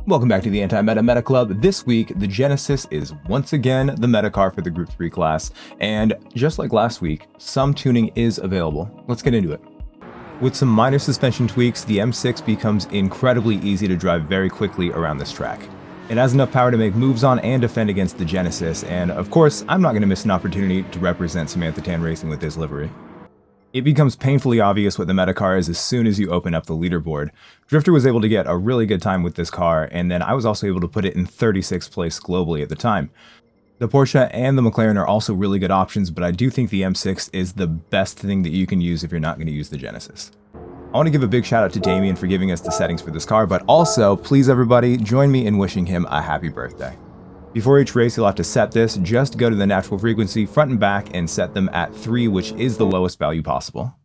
Welcome back to the Anti-Meta Meta Club. This week, the Genesis is once again the meta car for the Group 3 class, and just like last week, some tuning is available. Let's get into it. With some minor suspension tweaks, the M6 becomes incredibly easy to drive very quickly around this track. It has enough power to make moves on and defend against the Genesis, and of course, I'm not going to miss an opportunity to represent Samantha Tan Racing with this livery. It becomes painfully obvious what the meta car is as soon as you open up the leaderboard. Drifter was able to get a really good time with this car, and then I was also able to put it in 36th place globally at the time. The Porsche and the McLaren are also really good options, but I do think the M6 is the best thing that you can use if you're not going to use the Genesis. I want to give a big shout out to Damien for giving us the settings for this car, but also, please everybody, join me in wishing him a happy birthday. Before each race, you'll have to set this. Just go to the natural frequency front and back and set them at 3, which is the lowest value possible.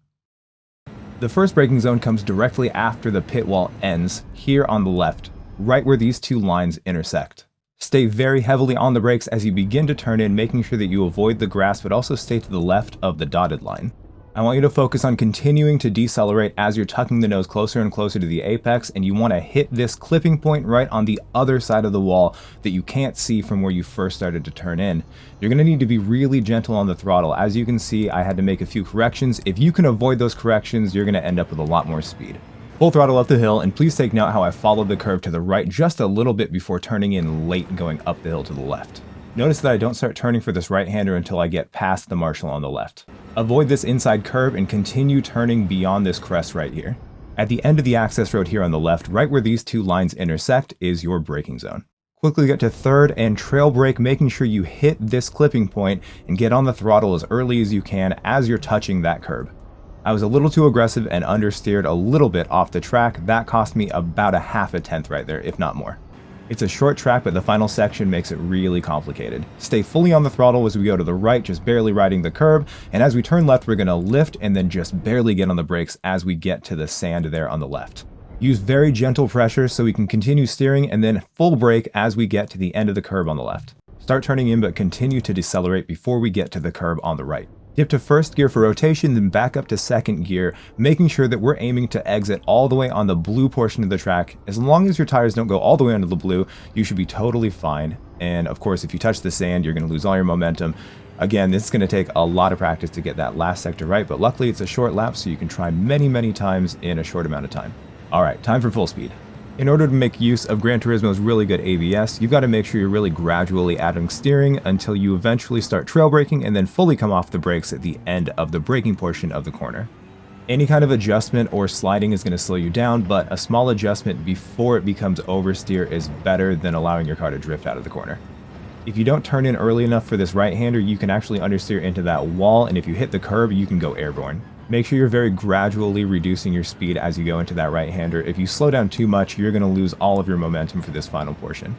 The first braking zone comes directly after the pit wall ends, here on the left, right where these two lines intersect. Stay very heavily on the brakes as you begin to turn in, making sure that you avoid the grass, but also stay to the left of the dotted line. I want you to focus on continuing to decelerate as you're tucking the nose closer and closer to the apex, and you want to hit this clipping point right on the other side of the wall that you can't see from where you first started to turn in. You're going to need to be really gentle on the throttle. As you can see, I had to make a few corrections. If you can avoid those corrections, you're going to end up with a lot more speed. Full throttle up the hill, and please take note how I followed the curve to the right just a little bit before turning in late going up the hill to the left. Notice that I don't start turning for this right-hander until I get past the marshal on the left. Avoid this inside curve and continue turning beyond this crest right here. At the end of the access road here on the left, right where these two lines intersect, is your braking zone. Quickly get to third and trail brake, making sure you hit this clipping point and get on the throttle as early as you can as you're touching that curb. I was a little too aggressive and understeered a little bit off the track. That cost me about a half a tenth right there, if not more. It's a short track, but the final section makes it really complicated. Stay fully on the throttle as we go to the right, just barely riding the curb, and as we turn left, we're going to lift and then just barely get on the brakes as we get to the sand there on the left. Use very gentle pressure so we can continue steering, and then full brake as we get to the end of the curb on the left. Start turning in, but continue to decelerate before we get to the curb on the right. Dip to first gear for rotation, then back up to second gear, making sure that we're aiming to exit all the way on the blue portion of the track. As long as your tires don't go all the way onto the blue, you should be totally fine. And of course, if you touch the sand, you're going to lose all your momentum. Again, this is going to take a lot of practice to get that last sector right, but luckily it's a short lap, so you can try many times in a short amount of time. All right, time for full speed. In order to make use of Gran Turismo's really good ABS, you've got to make sure you're really gradually adding steering until you eventually start trail braking and then fully come off the brakes at the end of the braking portion of the corner. Any kind of adjustment or sliding is going to slow you down, but a small adjustment before it becomes oversteer is better than allowing your car to drift out of the corner. If you don't turn in early enough for this right-hander, you can actually understeer into that wall, and if you hit the curb, you can go airborne. Make sure you're very gradually reducing your speed as you go into that right-hander. If you slow down too much, you're going to lose all of your momentum for this final portion.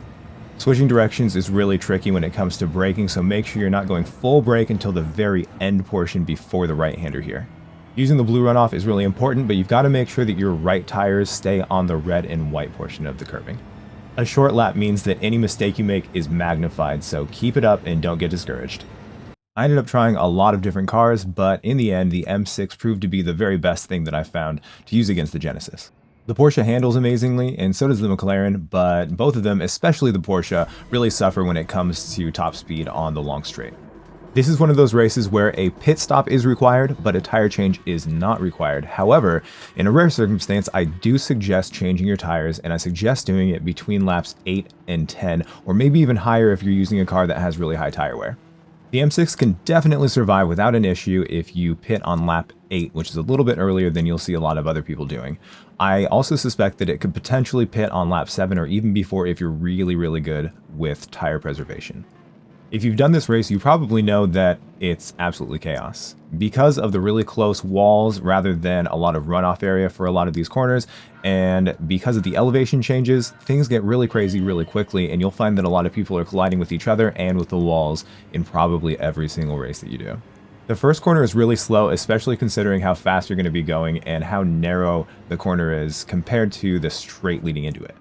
Switching directions is really tricky when it comes to braking, so make sure you're not going full brake until the very end portion before the right-hander here. Using the blue runoff is really important, but you've got to make sure that your right tires stay on the red and white portion of the curbing. A short lap means that any mistake you make is magnified, so keep it up and don't get discouraged. I ended up trying a lot of different cars, but in the end, the M6 proved to be the very best thing that I found to use against the Genesis. The Porsche handles amazingly, and so does the McLaren, but both of them, especially the Porsche, really suffer when it comes to top speed on the long straight. This is one of those races where a pit stop is required, but a tire change is not required. However, in a rare circumstance, I do suggest changing your tires, and I suggest doing it between laps 8 and 10, or maybe even higher if you're using a car that has really high tire wear. The M6 can definitely survive without an issue if you pit on lap 8, which is a little bit earlier than you'll see a lot of other people doing. I also suspect that it could potentially pit on lap 7 or even before if you're really good with tire preservation. If you've done this race, you probably know that it's absolutely chaos. Because of the really close walls rather than a lot of runoff area for a lot of these corners, and because of the elevation changes, things get really crazy really quickly, and you'll find that a lot of people are colliding with each other and with the walls in probably every single race that you do. The first corner is really slow, especially considering how fast you're going to be going and how narrow the corner is compared to the straight leading into it.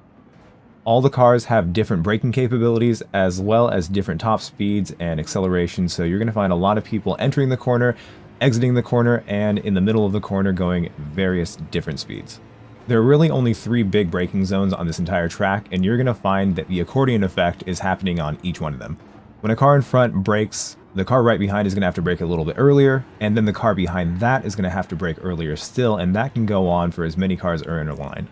All the cars have different braking capabilities as well as different top speeds and acceleration, so you're going to find a lot of people entering the corner, exiting the corner, and in the middle of the corner going various different speeds. There are really only 3 big braking zones on this entire track, and you're going to find that the accordion effect is happening on each one of them. When a car in front brakes, the car right behind is going to have to brake a little bit earlier, and then the car behind that is going to have to brake earlier still, and that can go on for as many cars are in a line.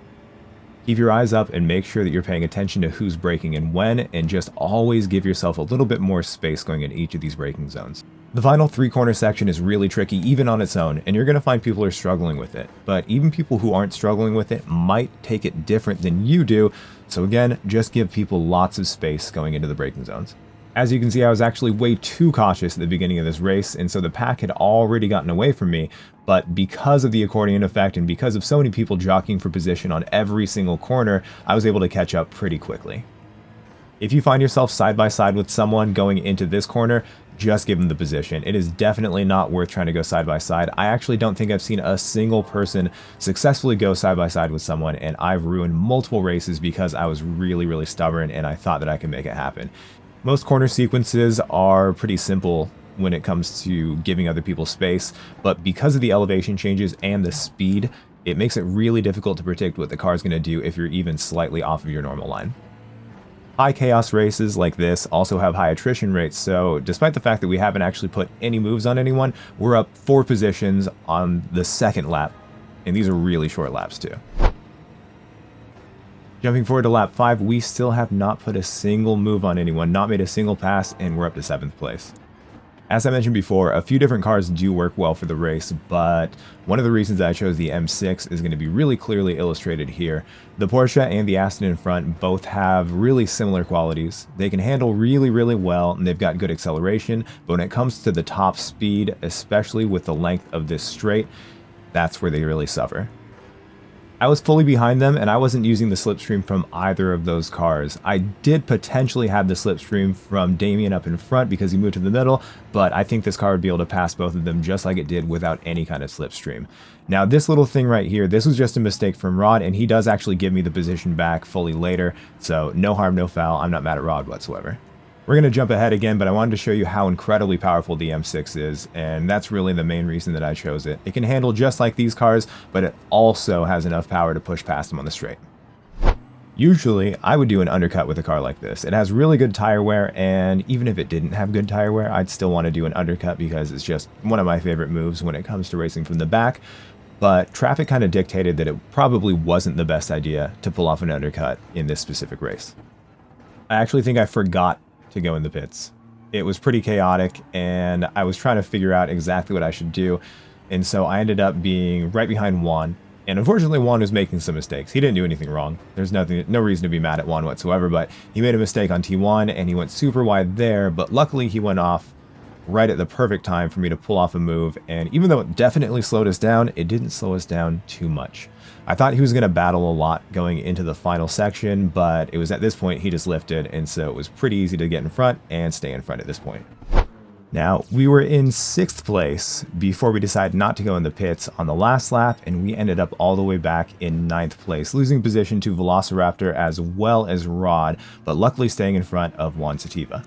Keep your eyes up and make sure that you're paying attention to who's braking and when, and just always give yourself a little bit more space going in each of these braking zones. The final 3-corner section is really tricky even on its own, and you're going to find people are struggling with it. But even people who aren't struggling with it might take it different than you do, so again, just give people lots of space going into the braking zones. As you can see, I was actually way too cautious at the beginning of this race, and so the pack had already gotten away from me, but because of the accordion effect and because of so many people jockeying for position on every single corner, I was able to catch up pretty quickly. If you find yourself side by side with someone going into this corner, just give them the position. It is definitely not worth trying to go side by side. I actually don't think I've seen a single person successfully go side by side with someone, and I've ruined multiple races because I was really stubborn and I thought that I could make it happen. Most corner sequences are pretty simple when it comes to giving other people space, but because of the elevation changes and the speed, it makes it really difficult to predict what the car is going to do if you're even slightly off of your normal line. High chaos races like this also have high attrition rates, so despite the fact that we haven't actually put any moves on anyone, we're up 4 positions on the 2nd lap, and these are really short laps too. Jumping forward to lap 5, we still have not put a single move on anyone, not made a single pass, and we're up to 7th place. As I mentioned before, a few different cars do work well for the race, but one of the reasons that I chose the M6 is going to be really clearly illustrated here. The Porsche and the Aston in front both have really similar qualities. They can handle really well, and they've got good acceleration, but when it comes to the top speed, especially with the length of this straight, that's where they really suffer. I was fully behind them, and I wasn't using the slipstream from either of those cars. I did potentially have the slipstream from Damien up in front because he moved to the middle, but I think this car would be able to pass both of them just like it did without any kind of slipstream. Now, this little thing right here, this was just a mistake from Rod, and he does actually give me the position back fully later, so no harm, no foul. I'm not mad at Rod whatsoever. We're going to jump ahead again, but I wanted to show you how incredibly powerful the M6 is, and that's really the main reason that I chose it. It can handle just like these cars, but it also has enough power to push past them on the straight. Usually, I would do an undercut with a car like this. It has really good tire wear, and even if it didn't have good tire wear, I'd still want to do an undercut because it's just one of my favorite moves when it comes to racing from the back. But traffic kind of dictated that it probably wasn't the best idea to pull off an undercut in this specific race. I actually think I forgot to go in the pits. It was pretty chaotic, and I was trying to figure out exactly what I should do, and so I ended up being right behind Juan, and unfortunately Juan was making some mistakes. He didn't do anything wrong. There's no reason to be mad at Juan whatsoever, but he made a mistake on T1 and he went super wide there, but luckily he went off right at the perfect time for me to pull off a move, and even though it definitely slowed us down, it didn't slow us down too much. I thought he was going to battle a lot going into the final section, but it was at this point he just lifted, and so it was pretty easy to get in front and stay in front at this point. Now, we were in 6th place before we decided not to go in the pits on the last lap, and we ended up all the way back in 9th place, losing position to Velociraptor as well as Rod, but luckily staying in front of Juan Sativa.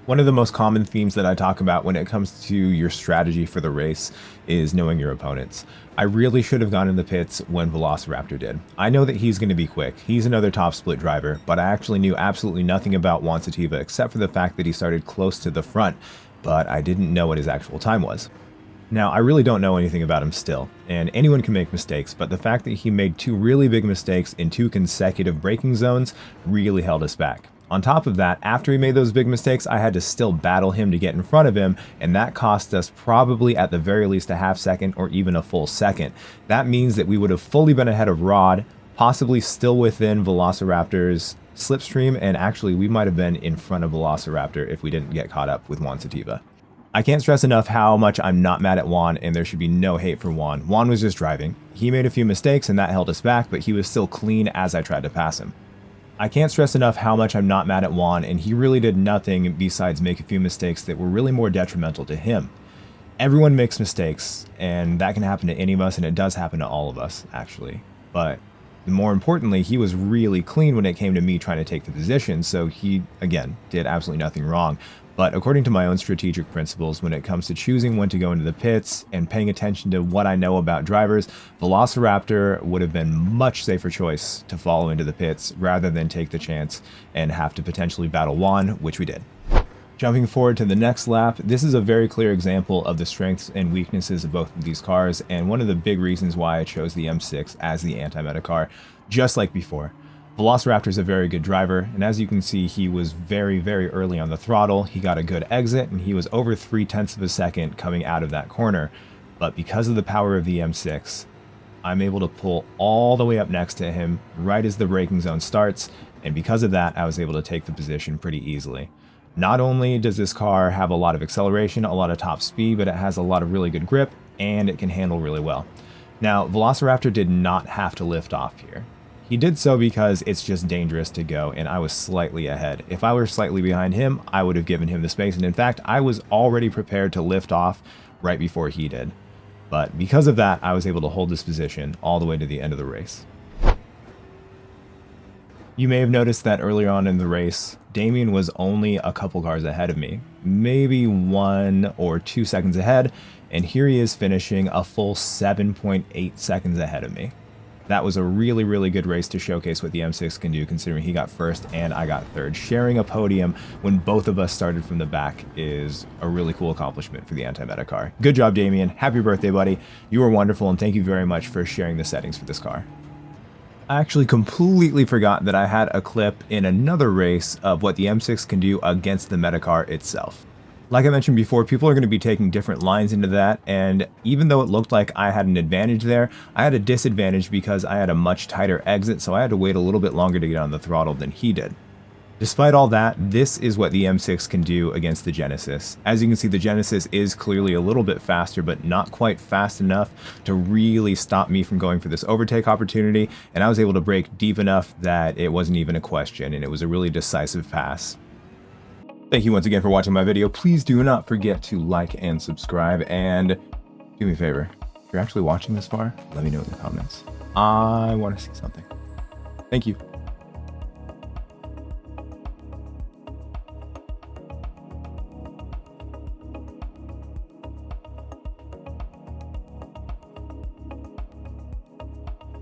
One of the most common themes that I talk about when it comes to your strategy for the race is knowing your opponents. I really should have gone in the pits when Velociraptor did. I know that he's going to be quick. He's another top split driver, but I actually knew absolutely nothing about Juan Sativa except for the fact that he started close to the front, but I didn't know what his actual time was. Now, I really don't know anything about him still, and anyone can make mistakes, but the fact that he made 2 really big mistakes in 2 consecutive braking zones really held us back. On top of that, after he made those big mistakes, I had to still battle him to get in front of him, and that cost us probably at the very least a half second or even a full second. That means that we would have fully been ahead of Rod, possibly still within Velociraptor's slipstream, and actually we might have been in front of Velociraptor if we didn't get caught up with Juan Sativa. I can't stress enough how much I'm not mad at Juan, and there should be no hate for Juan. Juan was just driving. He made a few mistakes and that held us back, but he was still clean as I tried to pass him. I can't stress enough how much I'm not mad at Juan, and he really did nothing besides make a few mistakes that were really more detrimental to him. Everyone makes mistakes, and that can happen to any of us, and it does happen to all of us, actually. But more importantly, he was really clean when it came to me trying to take the position, so he, again, did absolutely nothing wrong. But according to my own strategic principles, when it comes to choosing when to go into the pits and paying attention to what I know about drivers, Velociraptor would have been much safer choice to follow into the pits rather than take the chance and have to potentially battle Juan, which we did. Jumping forward to the next lap, this is a very clear example of the strengths and weaknesses of both of these cars, and one of the big reasons why I chose the M6 as the anti-meta car, just like before. Velociraptor is a very good driver, and as you can see, he was very, very early on the throttle. He got a good exit, and he was over 0.3 of a second coming out of that corner. But because of the power of the M6, I'm able to pull all the way up next to him right as the braking zone starts, and because of that, I was able to take the position pretty easily. Not only does this car have a lot of acceleration, a lot of top speed, but it has a lot of really good grip, and it can handle really well. Now, Velociraptor did not have to lift off here. He did so because it's just dangerous to go, and I was slightly ahead. If I were slightly behind him, I would have given him the space, and in fact, I was already prepared to lift off right before he did. But because of that, I was able to hold this position all the way to the end of the race. You may have noticed that earlier on in the race, Damien was only a couple cars ahead of me, maybe 1 or 2 seconds ahead, and here he is finishing a full 7.8 seconds ahead of me. That was a really, really good race to showcase what the M6 can do, considering he got first and I got third. Sharing a podium when both of us started from the back is a really cool accomplishment for the anti-meta car. Good job, Damien. Happy birthday, buddy. You were wonderful, and thank you very much for sharing the settings for this car. I actually completely forgot that I had a clip in another race of what the M6 can do against the meta car itself. Like I mentioned before, people are going to be taking different lines into that, and even though it looked like I had an advantage there, I had a disadvantage because I had a much tighter exit, so I had to wait a little bit longer to get on the throttle than he did. Despite all that, this is what the M6 can do against the Genesis. As you can see, the Genesis is clearly a little bit faster, but not quite fast enough to really stop me from going for this overtake opportunity, and I was able to brake deep enough that it wasn't even a question, and it was a really decisive pass. Thank you once again for watching my video. Please do not forget to like and subscribe, and do me a favor, if you're actually watching this far, let me know in the comments. I want to see something. Thank you.